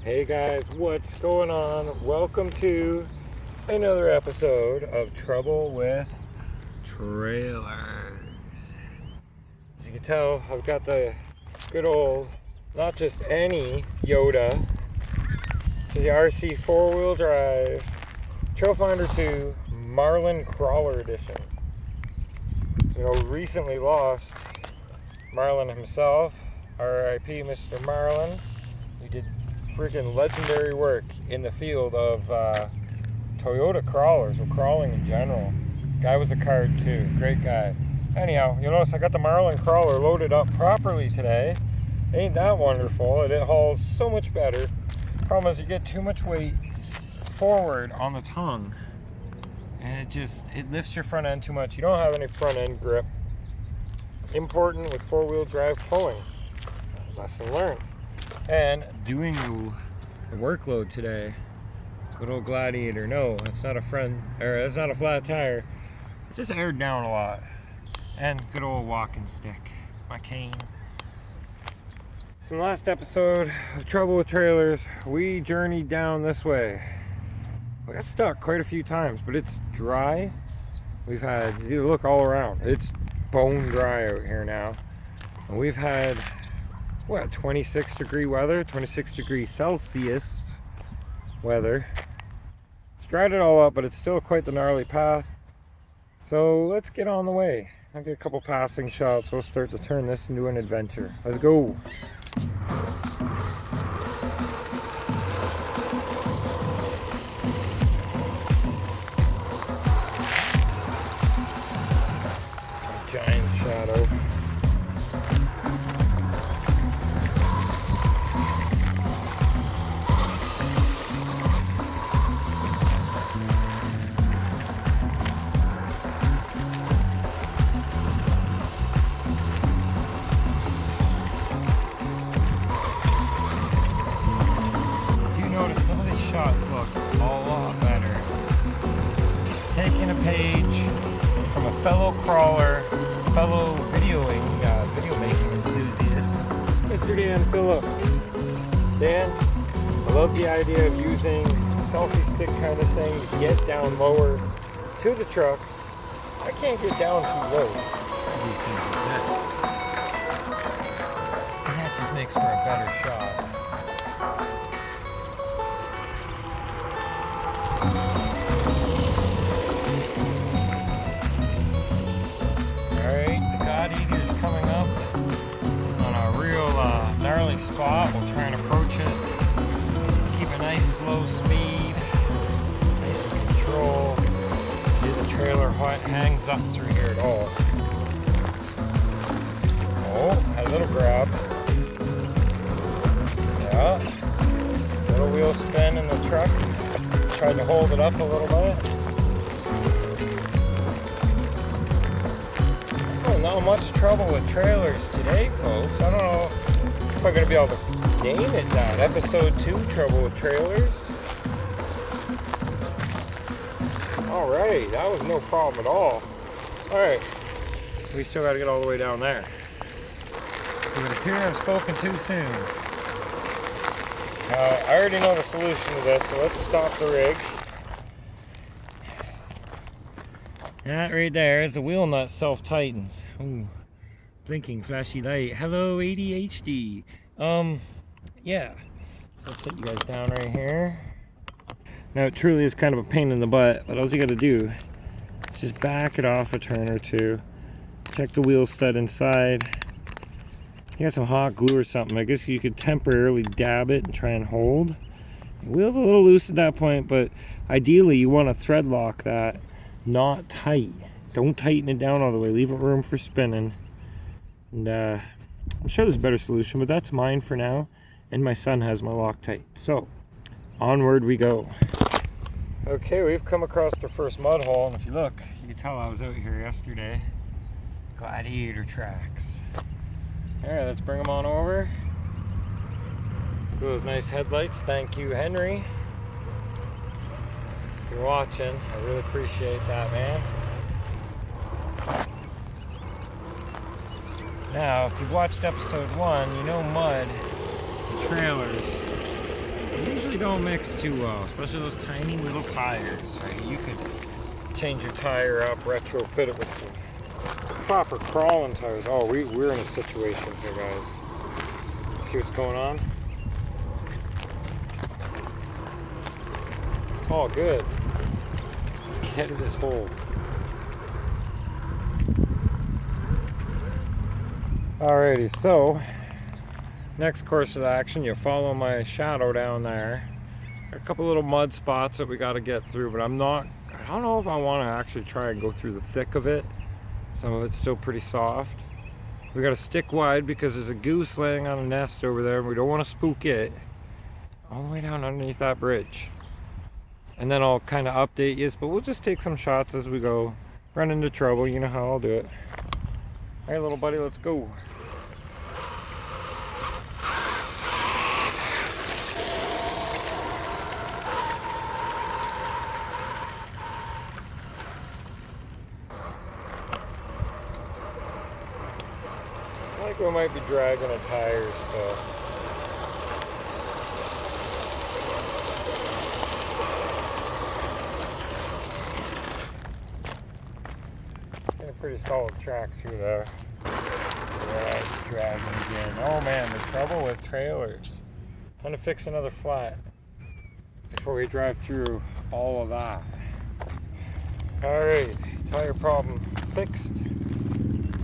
Hey guys, what's going on? Welcome to another episode of Trouble with Trailers. As you can tell, I've got the good old, not just any Yoda, this is the RC4WD drive Trailfinder 2 Marlin Crawler Edition. So, recently lost Marlin himself, R.I.P. Mr. Marlin. He did freaking legendary work in the field of Toyota crawlers, or crawling in general. Guy was a card too, great guy. Anyhow, you'll notice I got the Marlin crawler loaded up properly today. Ain't that wonderful? It hauls so much better. Problem is you get too much weight forward on the tongue and it lifts your front end too much. You don't have any front end grip. Important with four-wheel drive pulling. Lesson learned. And doing the workload today, good old Gladiator. No, it's not a it's not a flat tire. It's just aired down a lot. And good old walking stick, my cane. So in the last episode of Trouble with Trailers, we journeyed down this way. We got stuck quite a few times, but it's dry. We've had, you look all around, it's bone dry out here now. And we've had, what, 26 degree weather, 26 degrees Celsius weather. It's dried it all up, but it's still quite the gnarly path. So let's get on the way. I'll get a couple passing shots. We'll start to turn this into an adventure. Let's go. A giant shadow. Shots look a lot better. Taking a page from a fellow crawler, fellow video making enthusiast, Mr. Dan Phillips. Dan, I love the idea of using a selfie stick kind of thing to get down lower to the trucks. I can't get down too low. These things are nice. And that just makes for a better shot. Alright, the God Eater is coming up on a real gnarly spot. We'll try and approach it. Keep a nice slow speed. Nice in control. See the trailer hangs up through here at all. Oh, had a little grab. Yeah. Little wheel spin in the truck. Tried to hold it up a little bit. Oh, not much trouble with trailers today, folks. I don't know if I'm going to be able to name it that. Episode 2, Trouble with Trailers. Alright, that was no problem at all. Alright, we still got to get all the way down there. It would appear I've spoken too soon. I already know the solution to this, so let's stop the rig. That right there is the wheel nut self-tightens. Ooh, blinking flashy light. Hello ADHD. Yeah. So let's set you guys down right here. Now it truly is kind of a pain in the butt, but all you gotta do is just back it off a turn or two. Check the wheel stud inside. You got some hot glue or something. I guess you could temporarily dab it and try and hold. The wheel's a little loose at that point, but ideally you want to thread lock that, not tight. Don't tighten it down all the way. Leave it room for spinning. And I'm sure there's a better solution, but that's mine for now. And my son has my Loctite. So, onward we go. Okay, we've come across the first mud hole, and if you look, you can tell I was out here yesterday. Gladiator tracks. Alright, let's bring them on over. Those nice headlights. Thank you, Henry. If you're watching, I really appreciate that, man. Now, if you've watched episode 1, you know mud and trailers usually don't mix too well, especially those tiny little tires, right? You could change your tire up, retrofit it with some proper crawling tires. Oh, we're in a situation here, guys. See what's going on? Oh, good. Let's get out of this hole. Alrighty, so next course of action, you follow my shadow down there. A couple little mud spots that we got to get through, but I don't know if I want to actually try and go through the thick of it. Some of it's still pretty soft. We got to stick wide because there's a goose laying on a nest over there and we don't want to spook it. All the way down underneath that bridge. And then I'll kind of update you, but we'll just take some shots as we go. Run into trouble, you know how I'll do it. All right, little buddy, let's go. I think we might be dragging a tire still. It's a pretty solid track through there. Yeah, it's dragging again. Oh man, the trouble with trailers. Trying to fix another flat before we drive through all of that. Alright, tire problem fixed.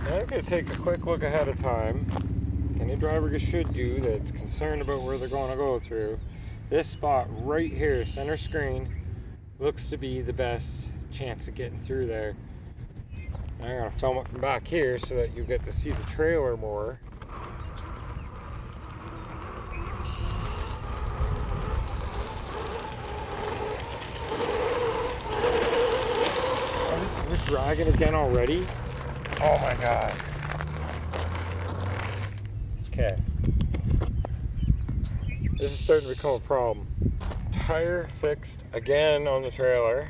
I'm going to take a quick look ahead of time. Any driver should do that's concerned about where they're going to go through. This spot right here, center screen, looks to be the best chance of getting through there. I'm going to film it from back here so that you get to see the trailer more. We're dragging again already? Oh my god. Okay. This is starting to become a problem. Tire fixed again on the trailer.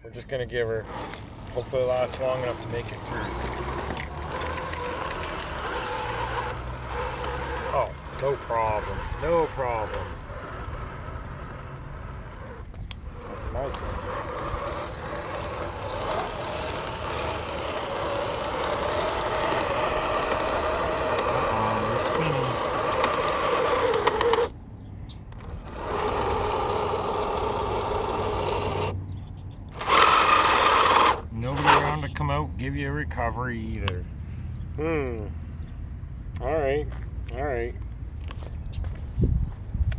We're just gonna give her, hopefully it lasts long enough to make it through. Oh, no problem. No problem. My turn. Come out, give you a recovery either. Alright.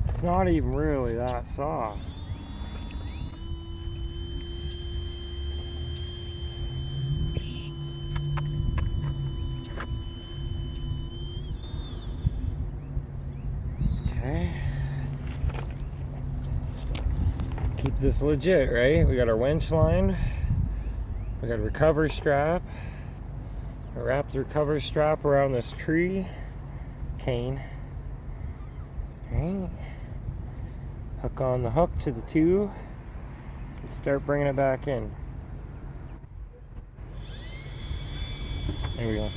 It's not even really that soft. Okay. Keep this legit, right? We got our winch line. We got a recovery strap. I wrap the recovery strap around this tree cane. Right. Hook on the hook to the tube and start bringing it back in. There we go.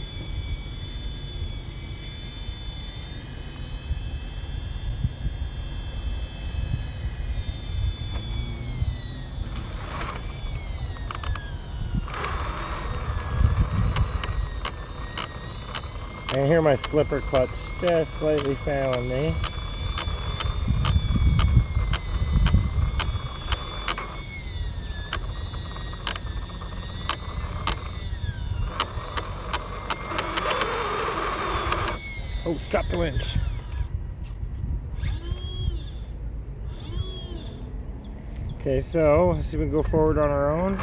I hear my slipper clutch just slightly failing me. Oh, stop the winch. Okay, so let's see if we can go forward on our own.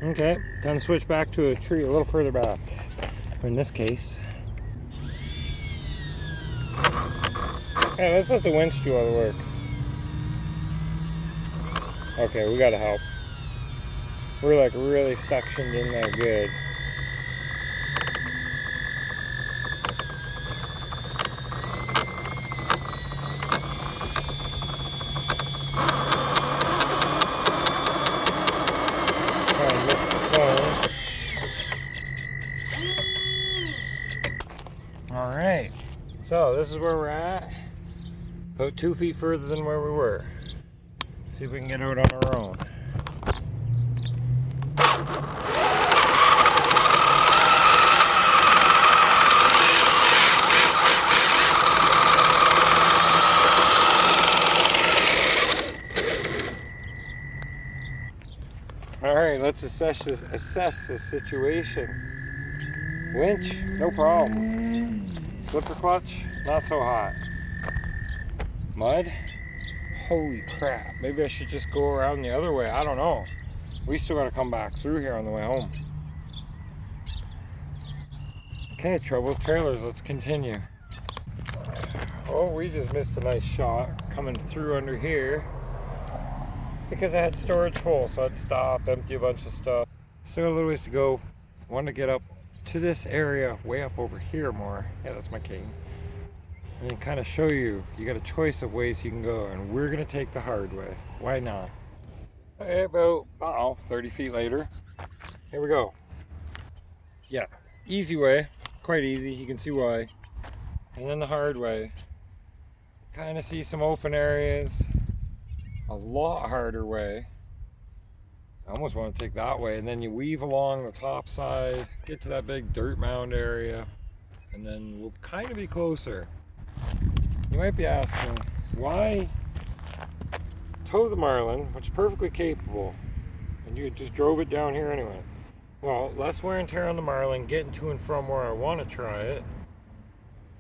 Okay, time to switch back to a tree a little further back. Or in this case. Hey, let's let the winch do all the work. Okay, we gotta help. We're like really suctioned in there good. So this is where we're at. About 2 feet further than where we were. See if we can get out on our own. Alright, let's assess the situation. Winch, no problem. Slipper clutch, not so hot. Mud, holy crap. Maybe I should just go around the other way. I don't know. We still gotta come back through here on the way home. Okay, trouble with trailers, let's continue. Oh, we just missed a nice shot coming through under here. Because I had storage full, so I'd stop, empty a bunch of stuff. Still got a little ways to go. Wanted to get up to this area, way up over here more. Yeah, that's my cane. And then kind of show you, you got a choice of ways you can go, and we're gonna take the hard way. Why not? Okay, about, I don't know, 30 feet later. Here we go. Yeah, easy way, quite easy, you can see why. And then the hard way. Kind of see some open areas. A lot harder way. I almost want to take that way, and then you weave along the top side, get to that big dirt mound area, and then we'll kind of be closer. You might be asking, why tow the Marlin, which is perfectly capable, and you just drove it down here anyway? Well, less wear and tear on the Marlin, getting to and from where I want to try it.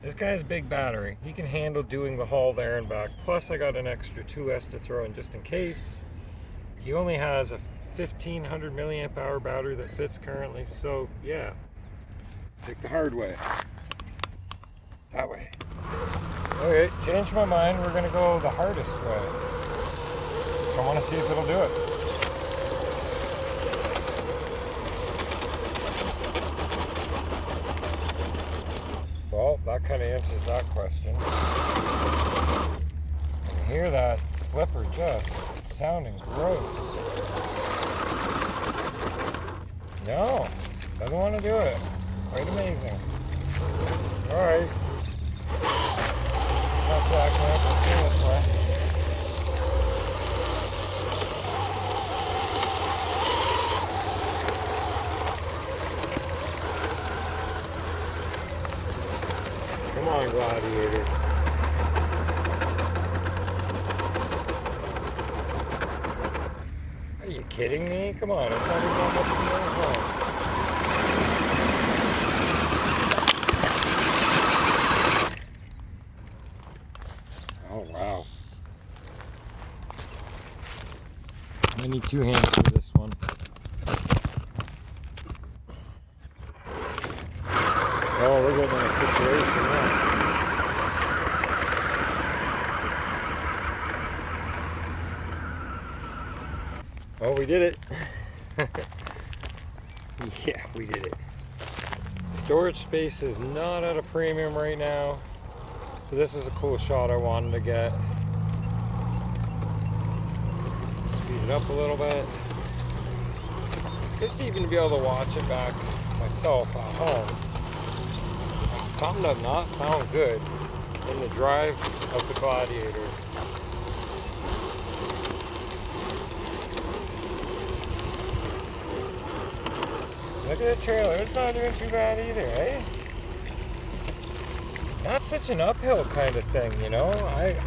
This guy has a big battery. He can handle doing the haul there and back. Plus I got an extra 2S to throw in just in case. He only has a 1500 milliamp hour battery that fits currently. So yeah, take the hard way. That way. Okay, changed my mind. We're gonna go the hardest way. So I want to see if it'll do it. Well, that kind of answers that question. You can hear that slipper just sounding gross. No, doesn't want to do it. Quite amazing. Alright. Not jacking up, let's go this way. Come on, Gladiator. Are you kidding me? Come on, it's not even that much fun. Oh, wow. I need 2 hands for this one. Oh, we're getting in a situation now. Oh, we did it. Yeah, we did it. Storage space is not at a premium right now. But this is a cool shot I wanted to get. Speed it up a little bit. Just even to be able to watch it back myself at home. Something does not sound good in the drive of the Gladiator. Look at the trailer, it's not doing too bad either, eh? Not such an uphill kind of thing, you know?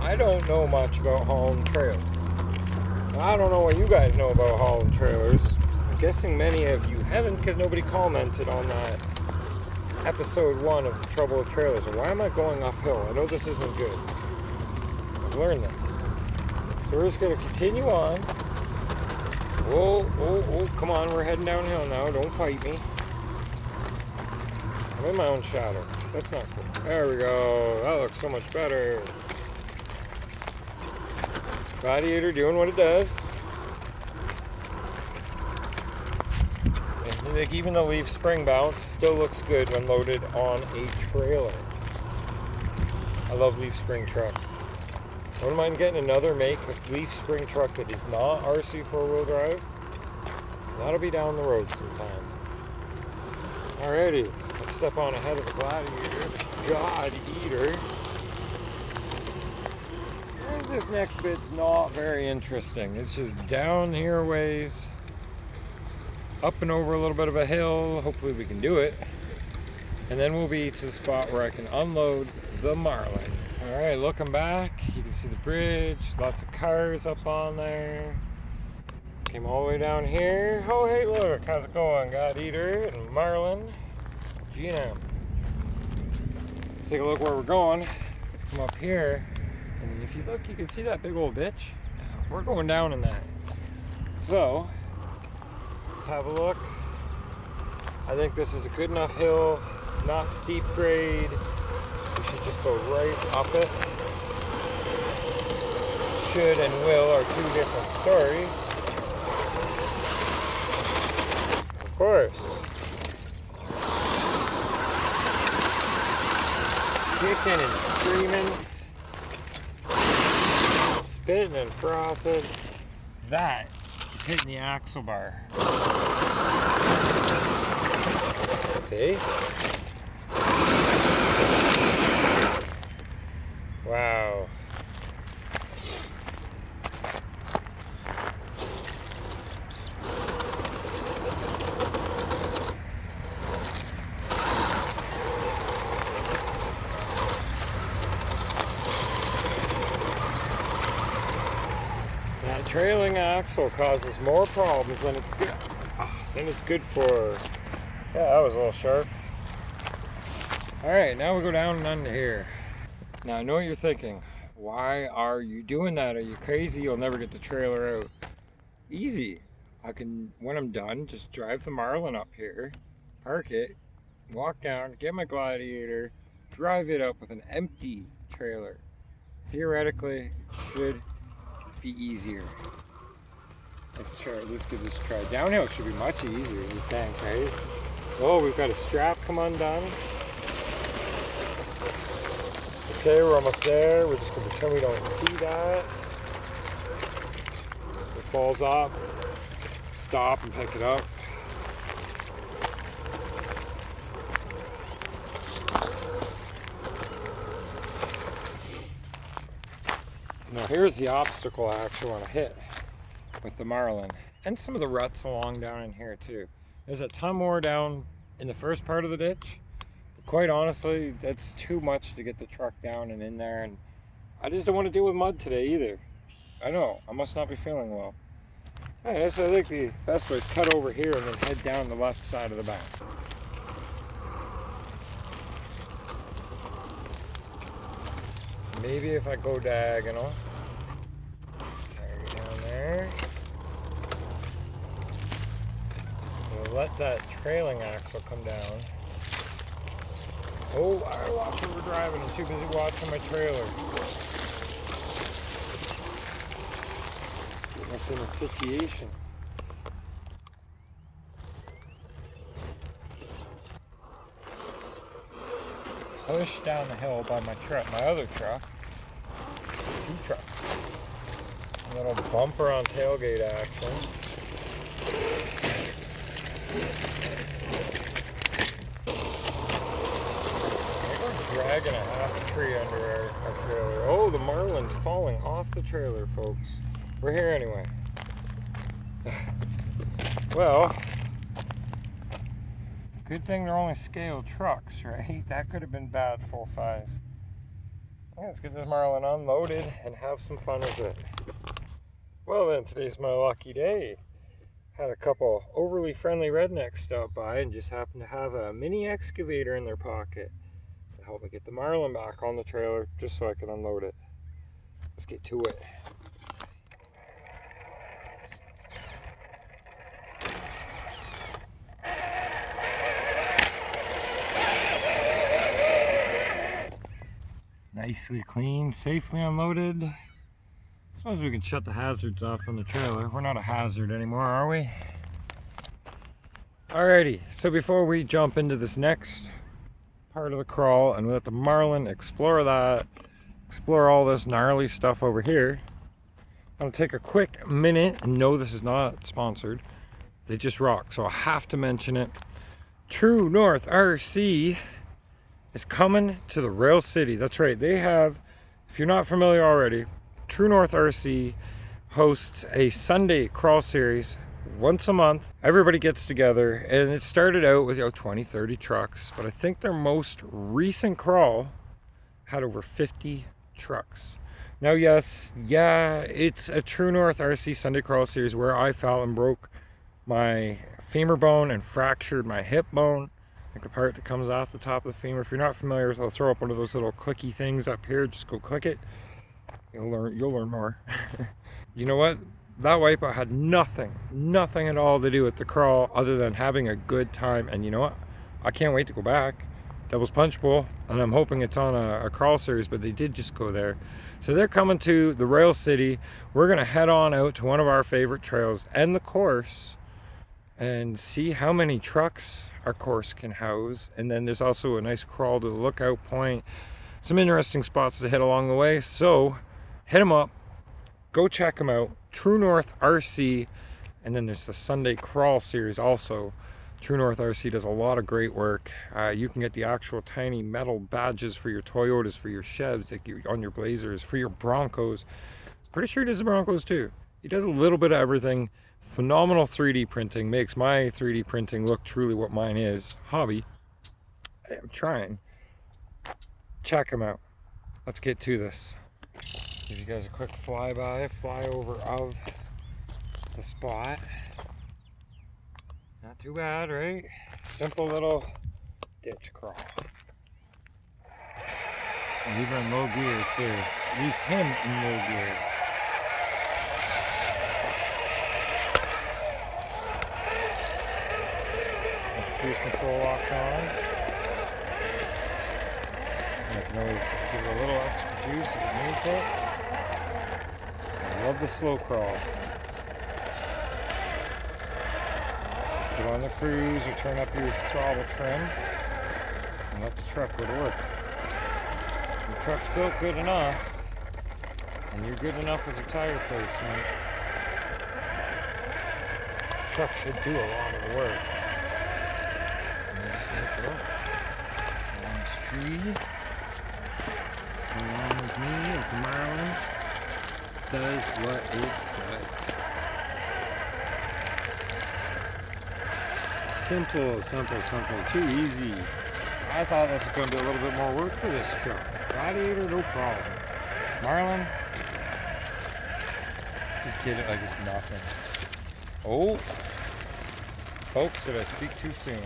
I don't know much about hauling trailers. I don't know what you guys know about hauling trailers. I'm guessing many of you haven't because nobody commented on that episode 1 of Trouble with Trailers. Why am I going uphill? I know this isn't good. I've learned this. So we're just going to continue on. Oh, come on, we're heading downhill now. Don't fight me. I'm in my own shadow. That's not cool. There we go. That looks so much better. Gladiator doing what it does. And like even the leaf spring bounce still looks good when loaded on a trailer. I love leaf spring trucks. I wouldn't mind getting another make of leaf spring truck that is not RC 4-wheel drive. That'll be down the road sometime. Alrighty, let's step on ahead of the Gladiator. God eater. And this next bit's not very interesting. It's just down here a ways, up and over a little bit of a hill. Hopefully we can do it. And then we'll be to the spot where I can unload the Marlin. All right, looking back, you can see the bridge, lots of cars up on there. Came all the way down here. Oh, hey, look, how's it going? God Eater and Marlin, G&M. Let's take a look where we're going. Come up here, and if you look, you can see that big old ditch. We're going down in that. So, let's have a look. I think this is a good enough hill. It's not steep grade. We should just go right up it. Should and will are two different stories. Of course. Kicking and screaming. Spitting and frothing. That is hitting the axle bar. See? Wow. That trailing axle causes more problems than it's good for. Yeah, that was a little sharp. All right, now we go down and under here. Now I know what you're thinking. Why are you doing that? Are you crazy? You'll never get the trailer out. Easy. I can, when I'm done, just drive the Marlin up here, park it, walk down, get my Gladiator, drive it up with an empty trailer. Theoretically, it should be easier. Let's give this a try. Downhill should be much easier, you think, right? Oh, we've got a strap come undone. Okay, we're almost there. We're just going to pretend we don't see that. It falls off. Stop and pick it up. Now here's the obstacle I actually want to hit with the Marlin. And some of the ruts along down in here too. There's a ton more down in the first part of the ditch. Quite honestly, that's too much to get the truck down and in there, and I just don't want to deal with mud today either. I know, I must not be feeling well. Alright, so I think the best way is cut over here and then head down the left side of the bank. Maybe if I go diagonal, down there. We'll let that trailing axle come down. Oh, I gotta watch where we're driving. I'm too busy watching my trailer. Getting us in a situation. Push down the hill by my truck, my other truck. Two trucks. A little bumper on tailgate action. Dragging a half tree under our trailer. Oh, the Marlin's falling off the trailer, folks. We're here anyway. Well, good thing they're only scale trucks, right? That could have been bad full size. Yeah, let's get this Marlin unloaded and have some fun with it. Well then, today's my lucky day. Had a couple overly friendly rednecks stop by and just happened to have a mini excavator in their pocket. Help me get the Marlin back on the trailer just so I can unload it. Let's get to it. Nicely clean, safely unloaded. I suppose we can shut the hazards off on the trailer. We're not a hazard anymore, are we? Alrighty, so before we jump into this next part of the crawl and we let the Marlin explore that, explore all this gnarly stuff over here, I'm gonna take a quick minute, and no, this is not sponsored, they just rock, so I have to mention it. True North RC is coming to the Rail City. That's right, they have, if you're not familiar already, True North RC hosts a Sunday crawl series once a month. Everybody gets together, and it started out with 20-30 trucks, but I think their most recent crawl had over 50 trucks. Now yes, yeah, it's a True North RC Sunday crawl series where I fell and broke my femur bone and fractured my hip bone, like the part that comes off the top of the femur. If you're not familiar, I'll throw up one of those little clicky things up here. Just go click it. You'll learn more. You know what? That wipeout had nothing at all to do with the crawl other than having a good time. And you know what? I can't wait to go back. Devil's Punch Bowl, and I'm hoping it's on a crawl series, but they did just go there. So they're coming to the Rail City. We're gonna head on out to one of our favorite trails, end the course, and see how many trucks our course can house. And then there's also a nice crawl to the lookout point, some interesting spots to hit along the way. So hit them up, go check them out, True North RC. And then there's the Sunday crawl series also. True North RC does a lot of great work. You can get the actual tiny metal badges for your Toyotas, for your Chevs, like on your Blazers, for your Broncos. Pretty sure he does the Broncos too. He does a little bit of everything. Phenomenal 3D printing, makes my 3D printing look truly what mine is. Hobby. I'm trying. Check him out. Let's get to this. Just give you guys a quick flyover of the spot. Not too bad, right? Simple little ditch crawl. Leave her in low gear too. Leave him in low gear. Cruise control locked on. I can always give it a little extra juice if it needs it. I love the slow crawl. Put on the cruise or turn up your throttle trim and let the truck go to work. The truck's built good enough, and you're good enough with your tire placement. The truck should do a lot of the work. Just look it up. Along this tree. Along with me as Marlin does what it does. Simple. Too easy. I thought this was going to be a little bit more work for this truck. Gladiator, no problem. Marlin just did it like it's nothing. Oh, folks, did I speak too soon?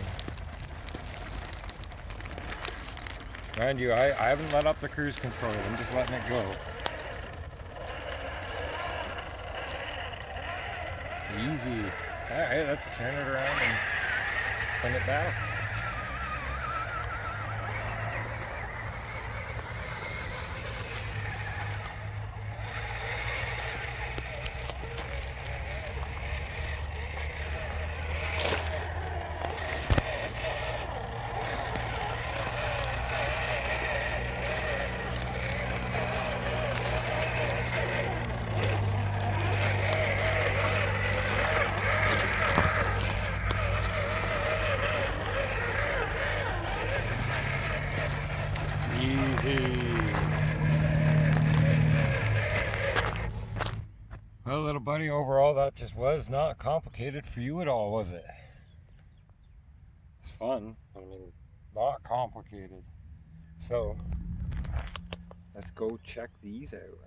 Mind you, I haven't let up the cruise control. I'm just letting it go. Easy. Alright, let's turn it around and send it back. Well, little buddy, overall that just was not complicated for you at all, was it? It's fun, but I mean, not complicated. So, let's go check these out.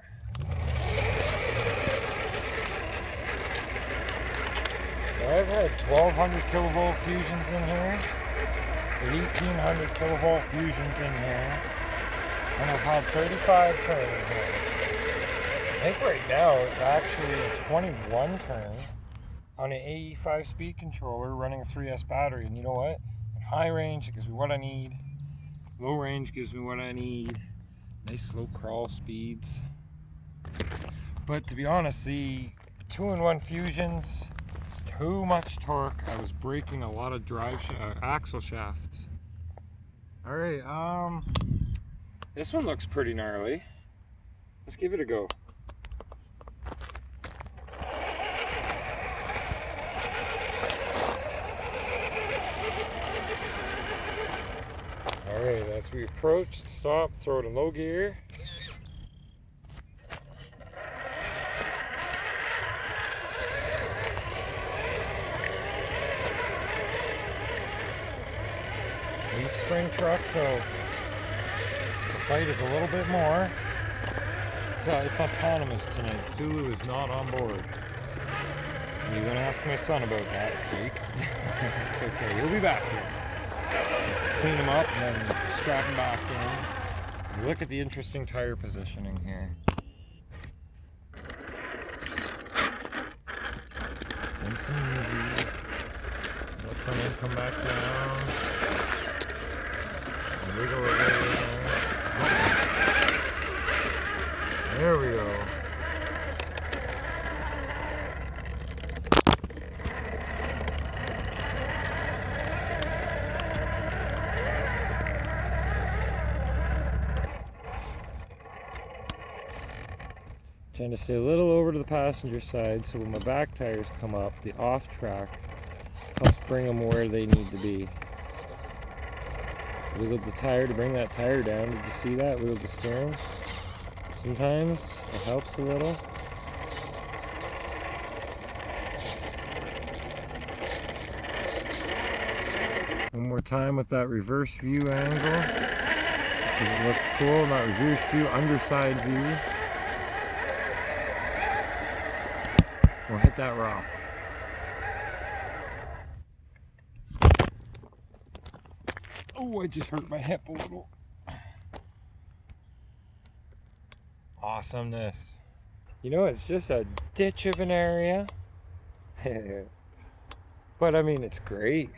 So I've had 1200 kilovolt fusions in here, 1800 kilovolt fusions in here, and I've had 35 turns in here. I think right now it's actually 21 turns on an AE5 speed controller running a 3S battery. And you know what? At high range, it gives me what I need. Low range gives me what I need. Nice slow crawl speeds. But to be honest, the 2-in-1 fusions, too much torque. I was breaking a lot of axle shafts. All right, this one looks pretty gnarly. Let's give it a go. Alright, as We approach, stop, throw it in low gear. Leaf spring truck, so the fight is a little bit more. It's autonomous tonight. Sulu is not on board. You're gonna ask my son about that, Jake. It's okay, he'll be back here. Clean him up and then strap him back in. Look at the interesting tire positioning here. Nice and easy. Look, come in, come back down. Wiggle it right in. There we go. Trying to stay a little over to the passenger side so when my back tires come up, the off track helps bring them where they need to be. Wiggle the tire to bring that tire down. Did you see that? Wiggle the steering. Sometimes it helps a little. One more time with that reverse view angle. Because it looks cool. Not reverse view, underside view. We'll hit that rock. Oh, I just hurt my hip a little. Awesomeness. You know, it's just a ditch of an area. But I mean, it's great.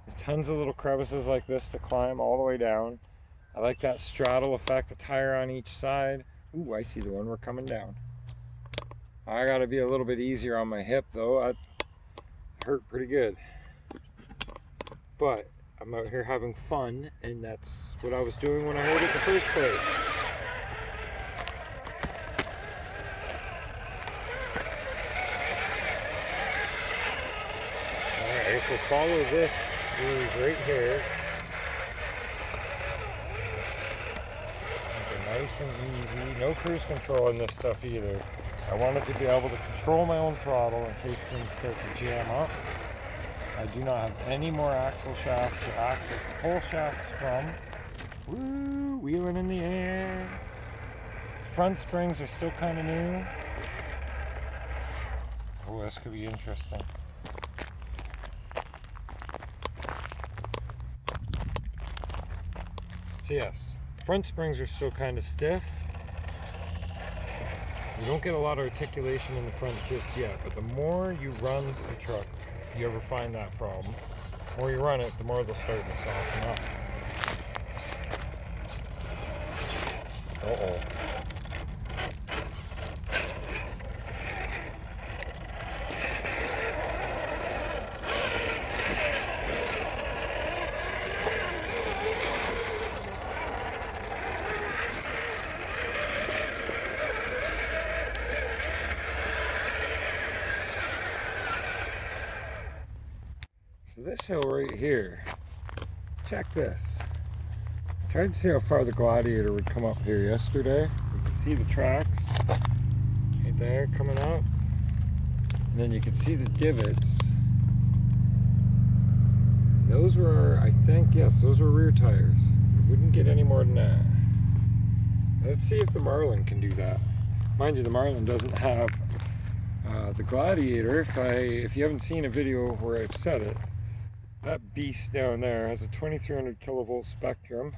There's tons of little crevices like this to climb all the way down. I like that straddle effect, a tire on each side. Ooh, I see the one we're coming down. I gotta be a little bit easier on my hip though. It hurt pretty good. But I'm out here having fun, and that's what I was doing when I heard it the first place. Alright, so follow this groove right here. Nice and easy. No cruise control in this stuff either. I wanted to be able to control my own throttle in case things start to jam up. I do not have any more axle shaft to access the pole shafts from. Woo! Wheeling in the air. Front springs are still kind of new. Oh, this could be interesting. So yes, front springs are still kind of stiff. You don't get a lot of articulation in the front just yet, but the more you run the truck, if you ever find that problem, the more you run it, the more they'll start to soften up. Uh-oh. So this hill right here, check this. I tried to see how far the Gladiator would come up here yesterday. You can see the tracks right there coming up. And then you can see the divots. Those were, I think, yes, those were rear tires. You wouldn't get any more than that. Let's see if the Marlin can do that. Mind you, the Marlin doesn't have the Gladiator. If you haven't seen a video where I've said it, that beast down there has a 2300 kilovolt Spectrum,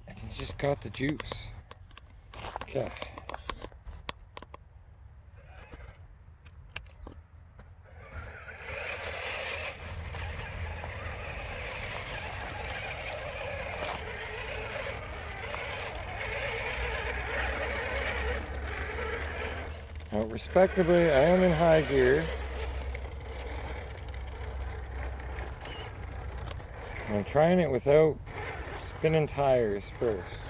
and it's just got the juice. Okay. Now, respectively, I am in high gear. I'm trying it without spinning tires first.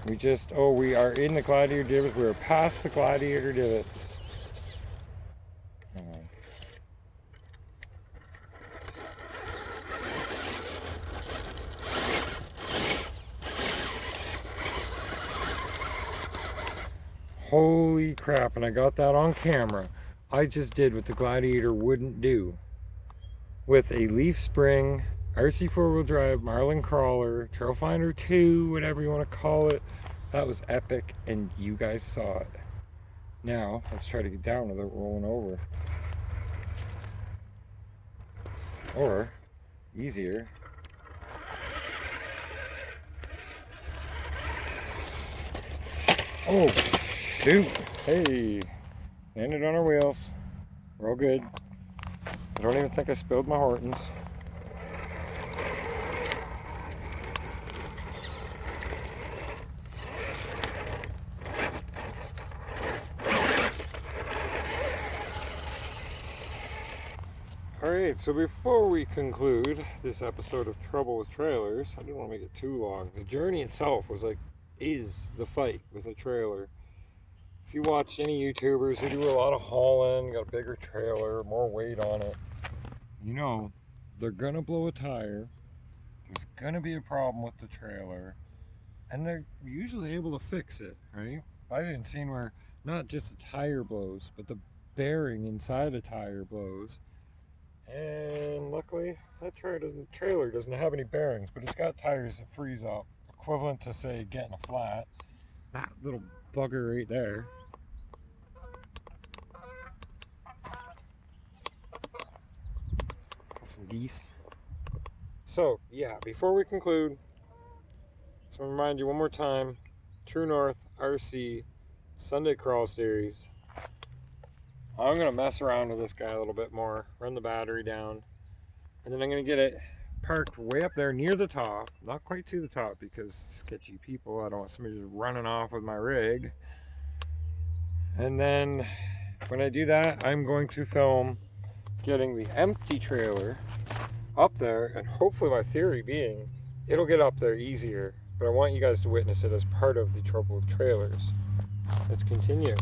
We are in the Gladiator divots. We are past the Gladiator divots. crap, and I got that on camera. I just did what the Gladiator wouldn't do. With a leaf spring, RC 4-wheel drive, Marlin crawler, Trailfinder 2, whatever you want to call it. That was epic, and you guys saw it. Now, let's try to get down without rolling over. Or, easier, oh, shoot. Hey, landed on our wheels. We're all good. I don't even think I spilled my Hortons. Alright, so before we conclude this episode of Trouble with Trailers, I didn't want to make it too long. The journey itself was is the fight with a trailer. If you watch any YouTubers who do a lot of hauling, got a bigger trailer, more weight on it, you know they're gonna blow a tire, there's gonna be a problem with the trailer, and they're usually able to fix it, right? I've even seen where not just the tire blows, but the bearing inside the tire blows. And luckily that trailer doesn't have any bearings, but it's got tires that freeze up, equivalent to, say, getting a flat. That little bugger right there. Some geese. So yeah, before we conclude, just want to remind you one more time, True North RC Sunday Crawl Series. I'm going to mess around with this guy a little bit more, run the battery down, and then I'm going to get it parked way up there near the top, not quite to the top because sketchy people, I don't want somebody just running off with my rig. And then when I do that, I'm going to film getting the empty trailer up there, and hopefully, my theory being, it'll get up there easier, but I want you guys to witness it as part of the Trouble with Trailers. Let's continue.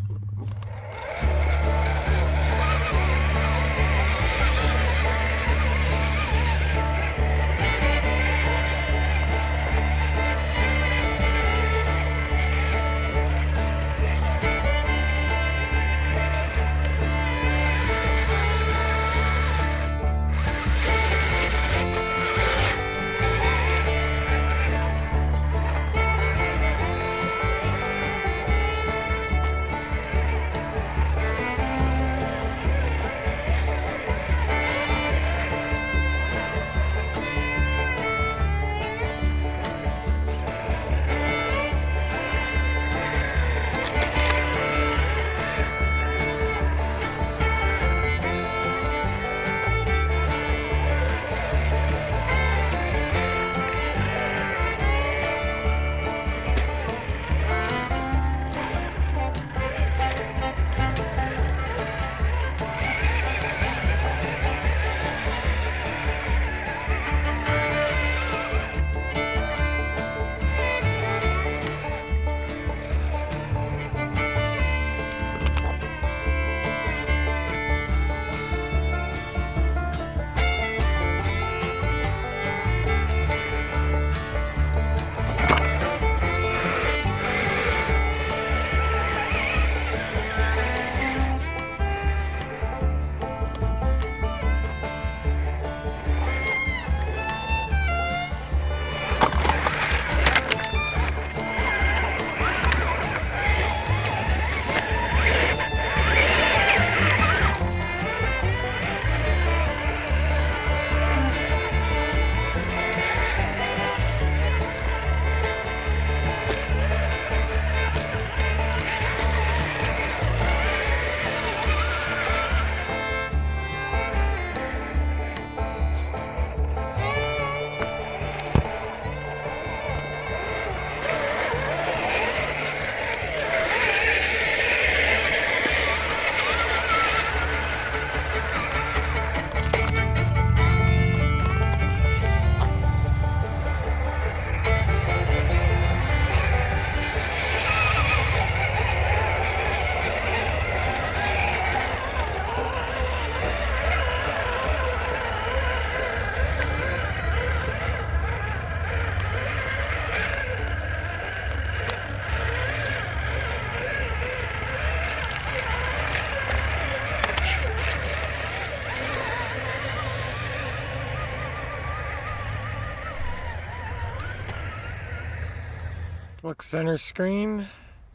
Look, center screen.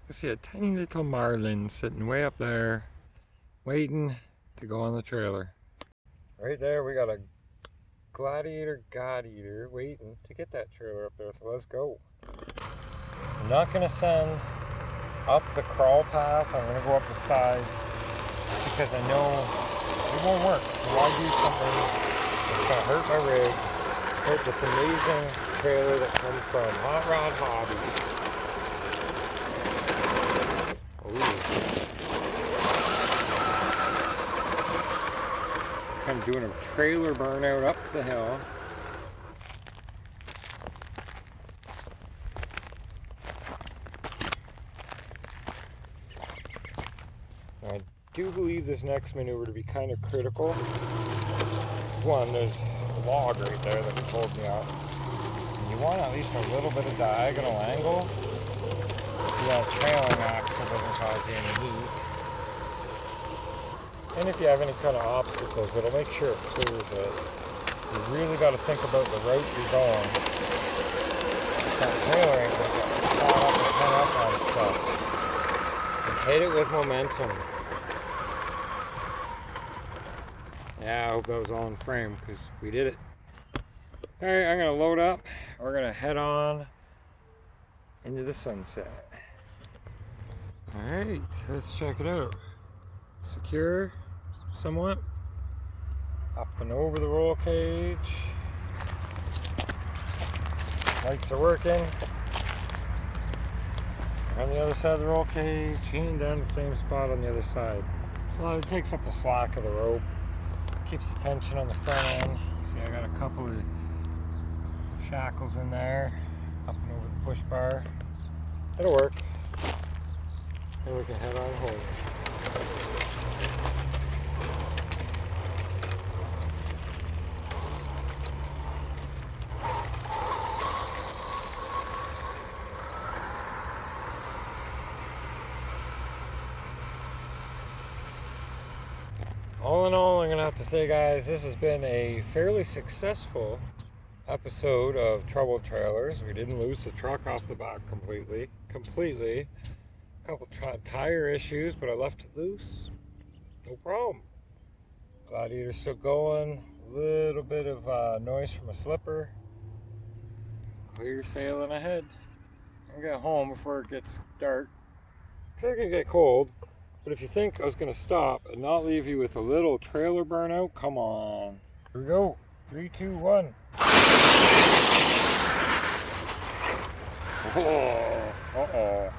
You see a tiny little Marlin sitting way up there, waiting to go on the trailer. Right there, we got a Gladiator God Eater waiting to get that trailer up there, so let's go. I'm not gonna send up the crawl path, I'm gonna go up the side because I know it won't work. So why do something that's gonna hurt my rig, hurt this amazing trailer that comes from Hot Rod Hobbies. Ooh. Kind of doing a trailer burnout up the hill. I do believe this next maneuver to be kind of critical. One, there's a log right there that pulled me out. And you want at least a little bit of diagonal angle so that trailing axle doesn't cause you any heat. And if you have any kind of obstacles, it'll make sure it clears it. You really got to think about the route you're going. That trailer ain't going to get caught up and hung up on stuff. And hit it with momentum. Yeah, I hope that was all in frame because we did it. Alright, I'm going to load up. We're going to head on into the sunset. Alright, let's check it out. Secure, somewhat. Up and over the roll cage. Lights are working. On the other side of the roll cage, and down the same spot on the other side. Well, it takes up the slack of the rope. Keeps the tension on the front end. See, I got a couple of shackles in there, up and over the push bar. It'll work. And we can head on home. All in all, I'm going to have to say, guys, this has been a fairly successful episode of Trouble Trailers. We didn't lose the truck off the back completely. A couple tire issues, but I left it loose. No problem. Gladiator's still going. A little bit of noise from a slipper. Clear sailing ahead. I'll get home before it gets dark. It's going to get cold. But if you think I was going to stop and not leave you with a little trailer burnout, come on. Here we go. 3, 2, 1. Oh, uh-oh.